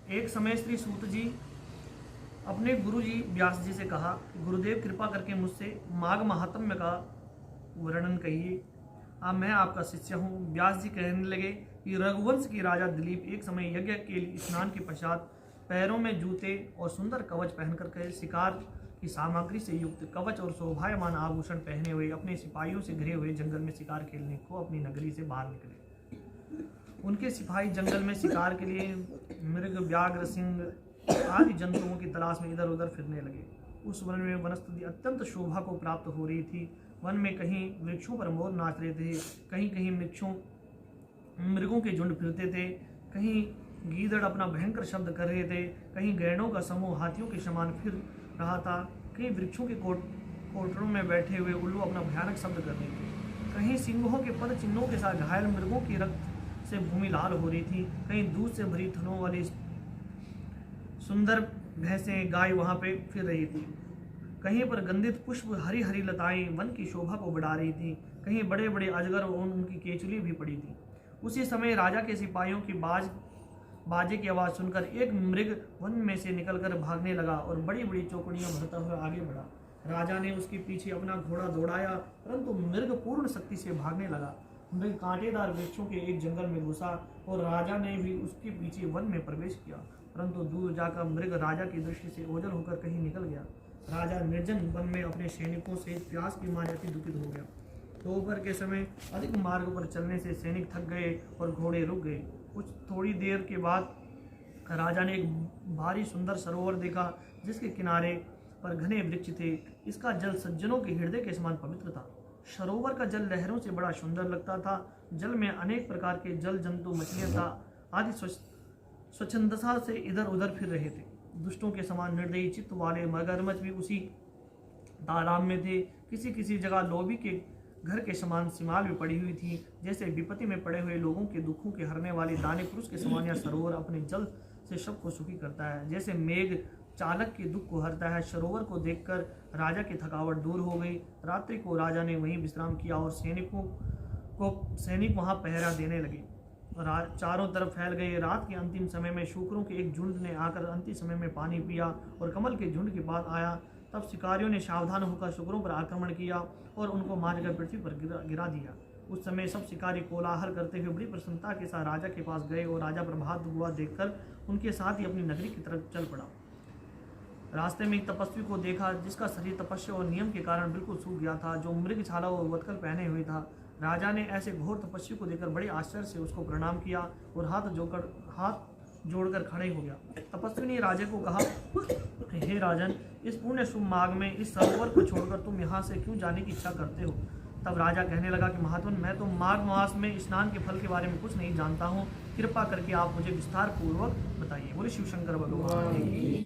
एक समय श्री सूत जी अपने गुरु जी व्यास जी से कहा, गुरुदेव कृपा करके मुझसे माघ महात्म्य का वर्णन कहिए। मैं आपका शिष्य हूँ। व्यास जी कहने लगे कि रघुवंश की राजा दिलीप एक समय यज्ञ के स्नान के पश्चात पैरों में जूते और सुंदर कवच पहनकर के शिकार की सामग्री से युक्त कवच और शोभायमान आभूषण पहने हुए अपने सिपाहियों से घिरे हुए जंगल में शिकार खेलने को अपनी नगरी से बाहर निकले। उनके सिपाही जंगल में शिकार के लिए मृग, व्याघ्र, सिंह आदि जंतुओं की तलाश में इधर उधर फिरने लगे। उस वन में वनस्पति अत्यंत शोभा को प्राप्त हो रही थी। वन में कहीं वृक्षों पर मोर नाच रहे थे, कहीं कहीं मृगों के झुंड फिरते थे, कहीं गीदड़ अपना भयंकर शब्द कर रहे थे, कहीं गैंडों का समूह हाथियों के समान फिर रहा था, कहीं वृक्षों के कोटरों में बैठे हुए उल्लू अपना भयानक शब्द कर रहे थे, कहीं सिंहों के पद चिन्हों के साथ घायल मृगों की रक्त से भूमि लाल हो रही थी, कहीं दूध से भरी थनों वाली सुंदर भैंसें गाय वहां पे फिर रही थी, कहीं पर गंधित पुष्प हरी हरी लताएं वन की शोभा को बढ़ा रही थी, कहीं बड़े बड़े अजगर और उनकी केचुली भी पड़ी थी। उसी समय राजा के सिपाहियों की बाजे की आवाज़ सुनकर एक मृग वन में से निकलकर भागने लगा और बड़ी बड़ी चौकड़ियां भरता हुआ आगे बढ़ा। राजा ने उसके पीछे अपना घोड़ा दौड़ाया, परंतु मृग पूर्ण शक्ति से भागने लगा। मृग कांटेदार वृक्षों के एक जंगल में घुसा और राजा ने भी उसके पीछे वन में प्रवेश किया, परंतु दूर जाकर मृग राजा की दृष्टि से ओझल होकर कहीं निकल गया। राजा निर्जन वन में अपने सैनिकों से प्यास की मारे अति दुखित हो गया। दोपहर के समय अधिक मार्ग पर चलने से सैनिक थक गए और घोड़े रुक गए। कुछ थोड़ी देर के बाद राजा ने एक भारी सुंदर सरोवर देखा, जिसके किनारे पर घने वृक्ष थे। इसका जल सज्जनों के हृदय के समान पवित्र था। सरोवर का जल लहरों से बड़ा सुंदर लगता था। जल में अनेक प्रकार के जल जंतु, मछलियां आदि स्वच्छंदता से इधर उधर फिर रहे थे। दुष्टों के समान निर्दयी चित्त वाले मगरमच्छ भी उसी तालाब में थे। किसी किसी जगह लोभी के घर के समान सिमाल भी पड़ी हुई थी। जैसे विपत्ति में पड़े हुए लोगों के दुखों के हरने वाले दाने पुरुष के समान यह सरोवर अपने जल से सबको सुखी करता है। जैसे मेघ चालक के दुख को हरता है। सरोवर को देखकर राजा की थकावट दूर हो गई। रात्रि को राजा ने वहीं विश्राम किया और सैनिक वहां पहरा देने लगे। चारों तरफ फैल गए। रात के अंतिम समय में शूकरों के एक झुंड ने आकर अंतिम समय में पानी पिया और कमल के झुंड के पास आया। तब शिकारियों ने सावधान होकर शूकरों पर आक्रमण किया और उनको मारकर पृथ्वी पर गिरा दिया। उस समय सब शिकारी कोलाहल करते हुए बड़ी प्रसन्नता के साथ राजा के पास गए और राजा प्रभात हुआ देखकर उनके साथ ही अपनी नगरी की तरफ चल पड़ा। रास्ते में एक तपस्वी को देखा, जिसका शरीर तपस्या और नियम के कारण बिल्कुल सूख गया था, जो मृग छाला और वत्कल पहने हुए था। राजा ने ऐसे घोर तपस्वी को देखकर बड़े आश्चर्य से उसको प्रणाम किया और हाथ जोड़कर खड़े हो गया। तपस्वी ने राजा को कहा, हे राजन, इस पुण्य शुभ मार्ग में इस सरोवर को छोड़कर तुम यहाँ से क्यों जाने की इच्छा करते हो? तब राजा कहने लगा कि महात्मन, मैं तो माघ मास में स्नान के फल के बारे में कुछ नहीं जानता हूँ। कृपा करके आप मुझे विस्तार पूर्वक बताइए। बोले शिव शंकर भगवान की।